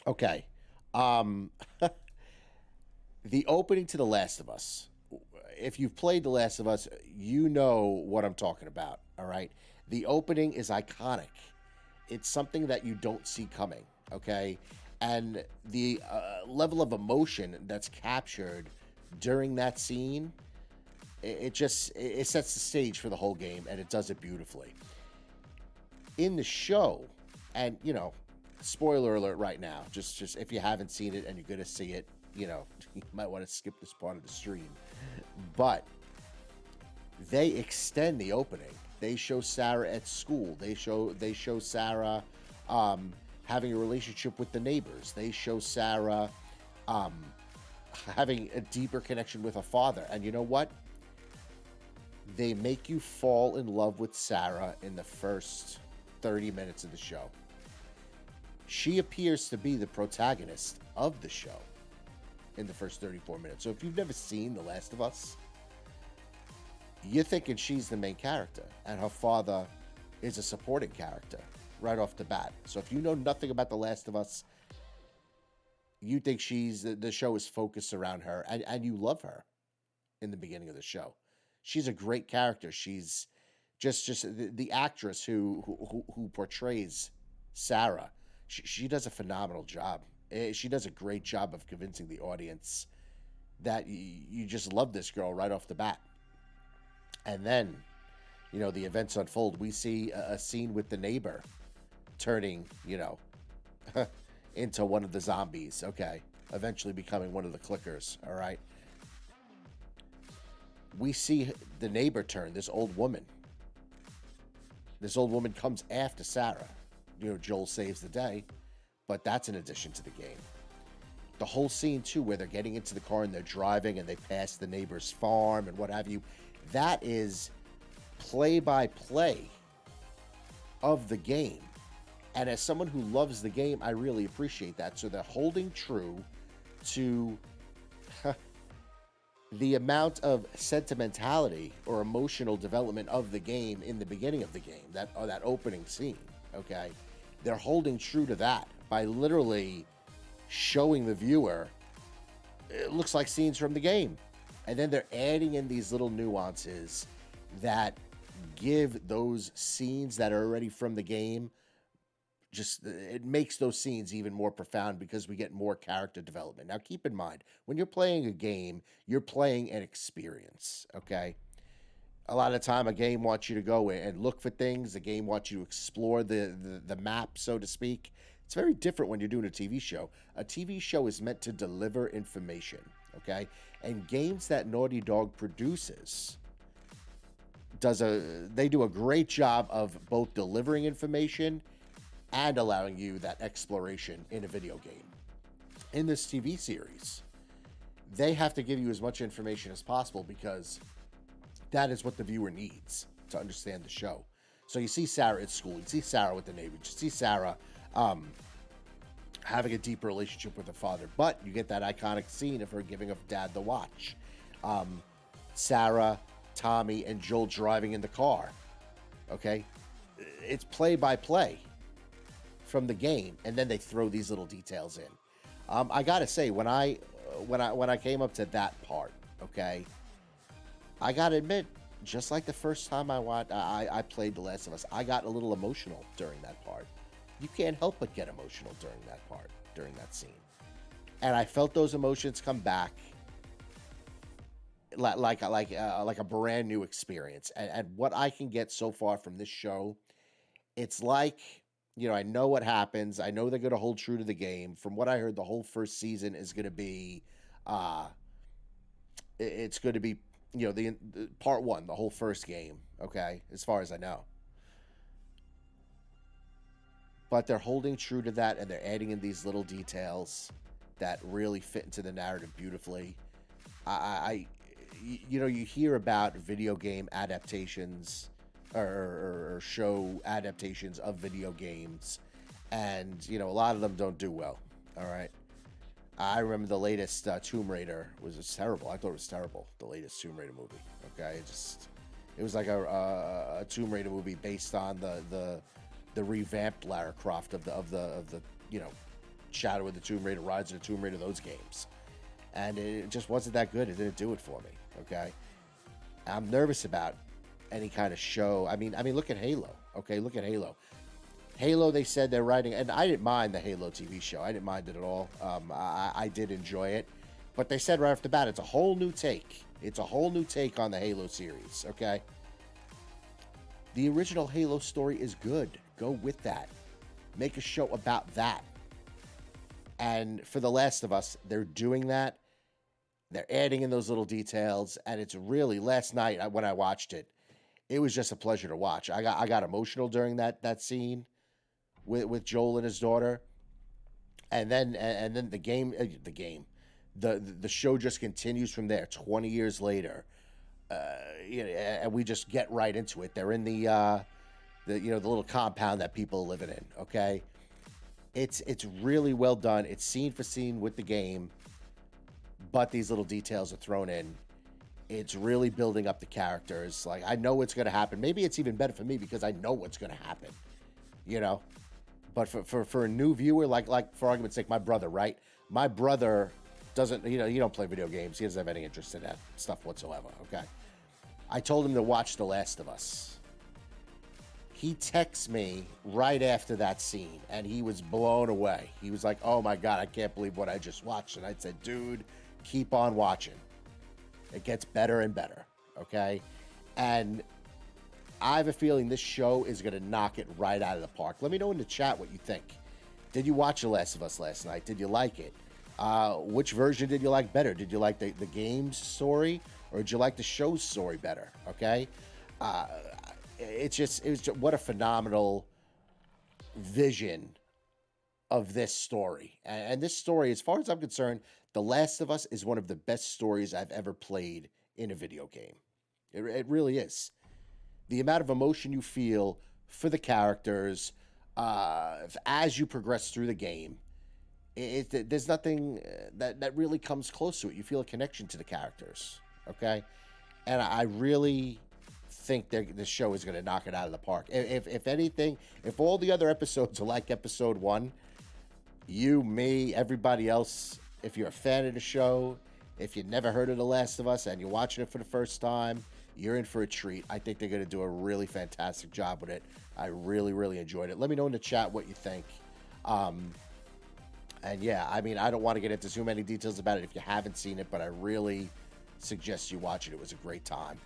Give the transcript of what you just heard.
Okay. Um, the opening to The Last of Us. If you've played The Last of Us, you know what I'm talking about. All right. The opening is iconic. It's something that you don't see coming. Okay. And the level of emotion that's captured during that scene, it sets the stage for the whole game, and it does it beautifully. In the show, and spoiler alert right now, just if you haven't seen it and you're gonna see it, you might want to skip this part of the stream. But they extend the opening. They show Sarah at school. They show Sarah um, having a relationship with the neighbors. They show Sarah um, having a deeper connection with her father. And you know what? They make you fall in love with Sarah in the first 30 minutes of the show. She appears to be the protagonist of the show in the first 34 minutes. So if you've never seen The Last of Us, you're thinking she's the main character and her father is a supporting character right off the bat. So if you know nothing about The Last of Us, you think the show is focused around her, and you love her in the beginning of the show. She's a great character. She's just the actress who portrays Sarah. She does a phenomenal job. She does a great job of convincing the audience that you just love this girl right off the bat. And then, the events unfold. We see a scene with the neighbor turning, into one of the zombies. Okay. Eventually becoming one of the clickers. All right. We see the neighbor turn, this old woman. This old woman comes after Sarah. Joel saves the day, but that's an addition to the game. The whole scene, too, where they're getting into the car and they're driving and they pass the neighbor's farm and what have you, that is play-by-play of the game. And as someone who loves the game, I really appreciate that. So they're holding true to the amount of sentimentality or emotional development of the game in the beginning of the game, that opening scene. Okay, they're holding true to that by literally showing the viewer it looks like scenes from the game, and then they're adding in these little nuances that give those scenes that are already from the game, just it makes those scenes even more profound because we get more character development. Now keep in mind, when you're playing a game, you're playing an experience. Okay, a lot of the time a game wants you to go and look for things. The game wants you to explore the map, so to speak. It's very different when you're doing a TV show. A TV show is meant to deliver information. Okay, and games that Naughty Dog produces they do a great job of both delivering information and allowing you that exploration in a video game. In this TV series, they have to give you as much information as possible because that is what the viewer needs to understand the show. So you see Sarah at school, you see Sarah with the neighbor, you see Sarah having a deeper relationship with her father, but you get that iconic scene of her giving her dad the watch. Sarah, Tommy, and Joel driving in the car. Okay, it's play by play from the game, and then they throw these little details in. I gotta say, when I came up to that part, okay, I gotta admit, just like the first time I played The Last of Us, I got a little emotional during that part. You can't help but get emotional during that part, during that scene, and I felt those emotions come back like a brand new experience. And what I can get so far from this show, it's like, I know what happens. I know they're going to hold true to the game. From what I heard, the whole first season is going to be, it's going to be, the part one, the whole first game. Okay, as far as I know, but they're holding true to that, and they're adding in these little details that really fit into the narrative beautifully. I you hear about video game adaptations or show adaptations of video games, and a lot of them don't do well. All right, I remember the latest Tomb Raider was terrible. I thought it was terrible. The latest Tomb Raider movie. Okay, it was like a Tomb Raider movie based on the revamped Lara Croft of the Shadow of the Tomb Raider, Rise of the Tomb Raider, those games. And it just wasn't that good. It didn't do it for me. Okay, I'm nervous about any kind of show. I mean, look at Halo. Okay, look at Halo. Halo, they said they're writing, and I didn't mind the Halo TV show. I didn't mind it at all. I did enjoy it, but they said right off the bat, it's a whole new take. It's a whole new take on the Halo series. Okay, the original Halo story is good. Go with that. Make a show about that. And for The Last of Us, they're doing that. They're adding in those little details, and it's really, last night when I watched it, it was just a pleasure to watch. I got emotional during that scene with Joel and his daughter, and then the show just continues from there. 20 years later, and we just get right into it. They're in the little compound that people are living in. Okay, it's really well done. It's scene for scene with the game, but these little details are thrown in. It's really building up the characters. Like, I know what's going to happen. Maybe it's even better for me because I know what's going to happen, you know. But for a new viewer, like for argument's sake, my brother, right? My brother doesn't, he don't play video games. He doesn't have any interest in that stuff whatsoever. Okay, I told him to watch The Last of Us. He texts me right after that scene, and he was blown away. He was like, "Oh my God, I can't believe what I just watched." And I said, "Dude, keep on watching. It gets better and better." Okay, and I have a feeling this show is going to knock it right out of the park. Let me know in the chat what you think. Did you watch The Last of Us last night? Did you like it? Which version did you like better? Did you like the game's story, or did you like the show's story better? Okay, it was just, what a phenomenal vision of this story. And this story, as far as I'm concerned, The Last of Us is one of the best stories I've ever played in a video game. It really is. The amount of emotion you feel for the characters as you progress through the game, there's nothing that really comes close to it. You feel a connection to the characters, okay? And I really think this show is going to knock it out of the park. If anything, if all the other episodes are like episode 1, you, me, everybody else, if you're a fan of the show, if you've never heard of The Last of Us and you're watching it for the first time, you're in for a treat. I think they're going to do a really fantastic job with it. I really, really enjoyed it. Let me know in the chat what you think. And yeah, I mean, I don't want to get into too many details about it if you haven't seen it, but I really suggest you watch it. It was a great time.